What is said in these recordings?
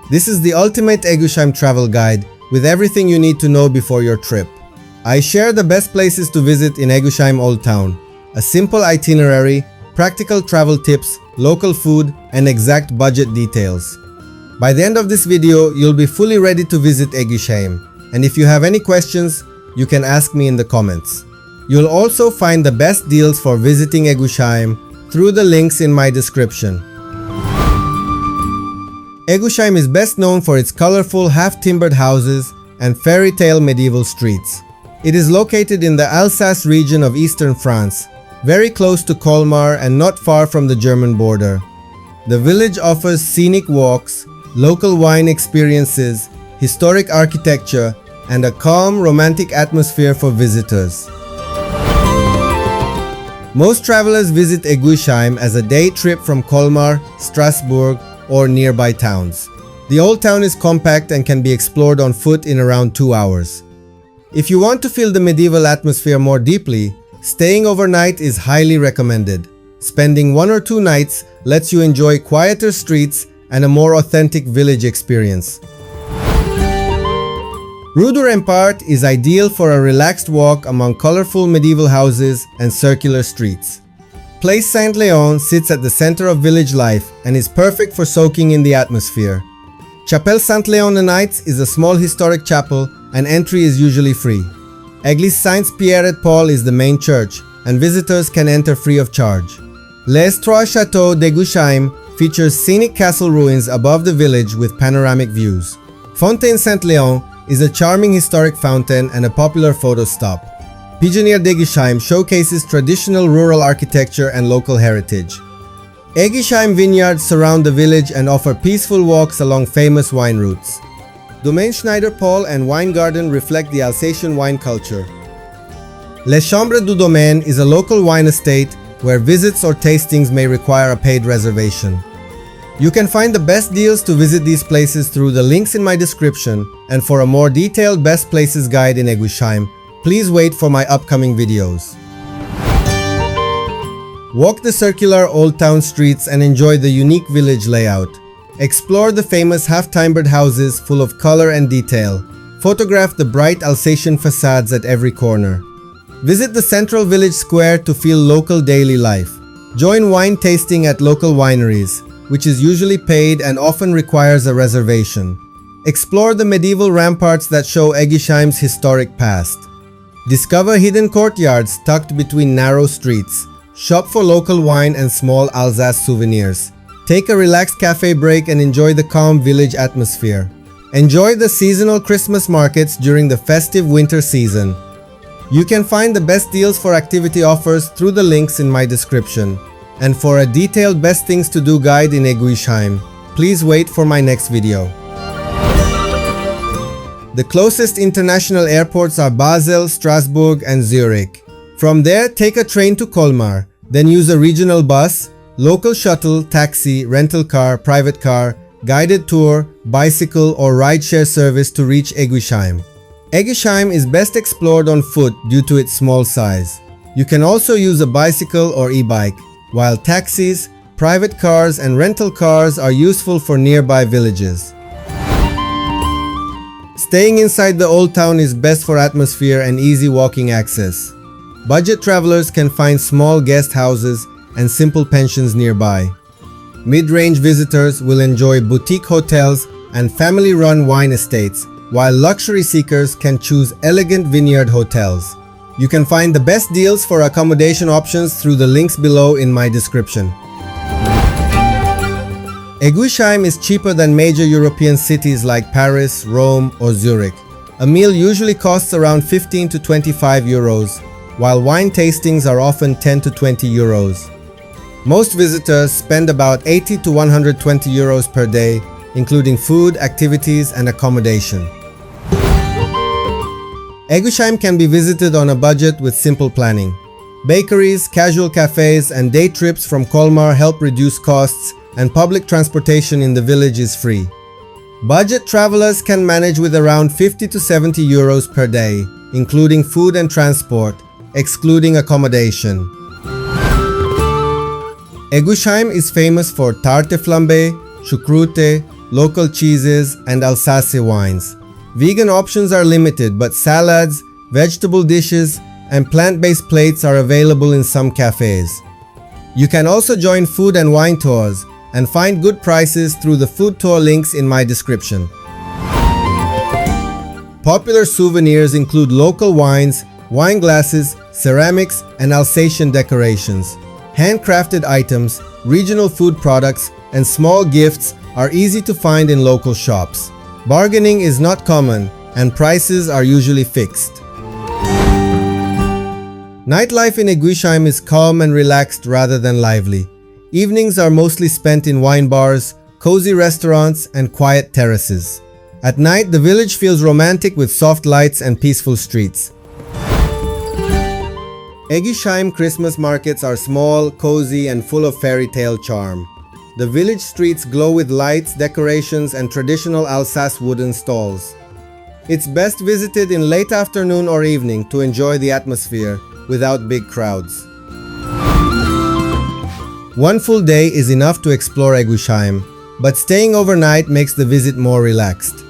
This is the ultimate Eguisheim travel guide with everything you need to know before your trip. I share the best places to visit in Eguisheim Old Town, a simple itinerary, practical travel tips, local food, and exact budget details. By the end of this video, you'll be fully ready to visit Eguisheim, and if you have any questions, you can ask me in the comments. You'll also find the best deals for visiting Eguisheim through the links in my description. Eguisheim is best known for its colorful half-timbered houses and fairy tale medieval streets. It is located in the Alsace region of eastern France, very close to Colmar and not far from the German border. The village offers scenic walks, local wine experiences, historic architecture, and a calm, romantic atmosphere for visitors. Most travelers visit Eguisheim as a day trip from Colmar, Strasbourg, or nearby towns. The old town is compact and can be explored on foot in around 2 hours. If you want to feel the medieval atmosphere more deeply, staying overnight is highly recommended. Spending 1 or 2 nights lets you enjoy quieter streets and a more authentic village experience. Rue du Rempart is ideal for a relaxed walk among colorful medieval houses and circular streets. Place Saint-Léon sits at the center of village life and is perfect for soaking in the atmosphere. Chapelle Saint-Léon is a small historic chapel and entry is usually free. Église Saint-Pierre et Paul is the main church and visitors can enter free of charge. Les Trois Châteaux d'Eguisheim features scenic castle ruins above the village with panoramic views. Fontaine Saint-Léon is a charming historic fountain and a popular photo stop. Pigeonnier d'Eguisheim showcases traditional rural architecture and local heritage. Eguisheim vineyards surround the village and offer peaceful walks along famous wine routes. Domaine Schneider-Paul and Wine Garden reflect the Alsatian wine culture. Les Chambres du Domaine is a local wine estate where visits or tastings may require a paid reservation. You can find the best deals to visit these places through the links in my description, and for a more detailed best places guide in Eguisheim, please wait for my upcoming videos. Walk the circular old town streets and enjoy the unique village layout. Explore the famous half-timbered houses full of color and detail. Photograph the bright Alsatian facades at every corner. Visit the central village square to feel local daily life. Join wine tasting at local wineries, which is usually paid and often requires a reservation. Explore the medieval ramparts that show Eguisheim's historic past. Discover hidden courtyards tucked between narrow streets. Shop for local wine and small Alsace souvenirs. Take a relaxed cafe break and enjoy the calm village atmosphere. Enjoy the seasonal Christmas markets during the festive winter season. You can find the best deals for activity offers through the links in my description. And for a detailed best things to do guide in Eguisheim, please wait for my next video. The closest international airports are Basel, Strasbourg, and Zurich. From there, take a train to Colmar, then use a regional bus, local shuttle, taxi, rental car, private car, guided tour, bicycle, or rideshare service to reach Eguisheim. Eguisheim is best explored on foot due to its small size. You can also use a bicycle or e-bike, while taxis, private cars, and rental cars are useful for nearby villages. Staying inside the old town is best for atmosphere and easy walking access. Budget travelers can find small guest houses and simple pensions nearby. Mid-range visitors will enjoy boutique hotels and family-run wine estates, while luxury seekers can choose elegant vineyard hotels. You can find the best deals for accommodation options through the links below in my description. Eguisheim is cheaper than major European cities like Paris, Rome, or Zurich. A meal usually costs around 15 to 25 euros, while wine tastings are often 10 to 20 euros. Most visitors spend about 80 to 120 euros per day, including food, activities, and accommodation. Eguisheim can be visited on a budget with simple planning. Bakeries, casual cafes, and day trips from Colmar help reduce costs, and public transportation in the village is free. Budget travelers can manage with around 50 to 70 euros per day, including food and transport, excluding accommodation. Eguisheim is famous for tarte flambée, choucroute, local cheeses, and Alsace wines. Vegan options are limited, but salads, vegetable dishes, and plant-based plates are available in some cafes. You can also join food and wine tours and find good prices through the food tour links in my description. Popular souvenirs include local wines, wine glasses, ceramics, and Alsatian decorations. Handcrafted items, regional food products, and small gifts are easy to find in local shops. Bargaining is not common, and prices are usually fixed. Nightlife in Eguisheim is calm and relaxed rather than lively. Evenings are mostly spent in wine bars, cozy restaurants, and quiet terraces. At night, the village feels romantic with soft lights and peaceful streets. Eguisheim Christmas markets are small, cozy, and full of fairy tale charm. The village streets glow with lights, decorations, and traditional Alsace wooden stalls. It's best visited in late afternoon or evening to enjoy the atmosphere without big crowds. One full day is enough to explore Eguisheim, but staying overnight makes the visit more relaxed.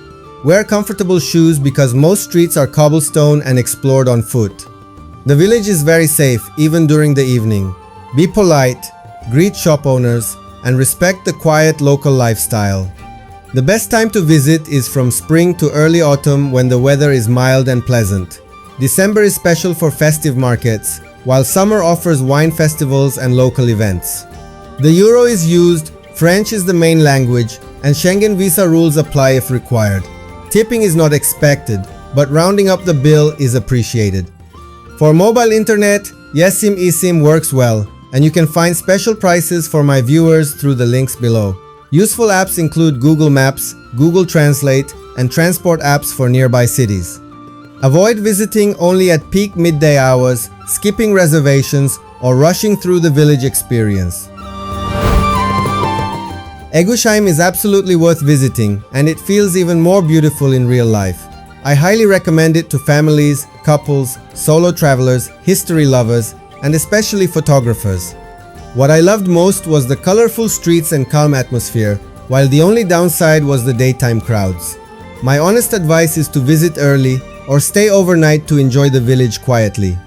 Wear comfortable shoes because most streets are cobblestone and explored on foot. The village is very safe even during the evening. Be polite, greet shop owners, and respect the quiet local lifestyle. The best time to visit is from spring to early autumn when the weather is mild and pleasant. December is special for festive markets, while summer offers wine festivals and local events. The euro is used, French is the main language, and Schengen visa rules apply if required. Tipping is not expected, but rounding up the bill is appreciated. For mobile internet, Yesim eSIM works well, and you can find special prices for my viewers through the links below. Useful apps include Google Maps, Google Translate, and transport apps for nearby cities. Avoid visiting only at peak midday hours, skipping reservations, or rushing through the village experience. Eguisheim is absolutely worth visiting, and it feels even more beautiful in real life. I highly recommend it to families, couples, solo travelers, history lovers, and especially photographers. What I loved most was the colorful streets and calm atmosphere, while the only downside was the daytime crowds. My honest advice is to visit early or stay overnight to enjoy the village quietly.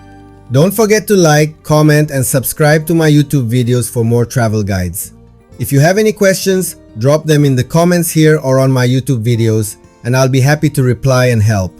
Don't forget to like, comment, and subscribe to my YouTube videos for more travel guides. If you have any questions, drop them in the comments here or on my YouTube videos, and I'll be happy to reply and help.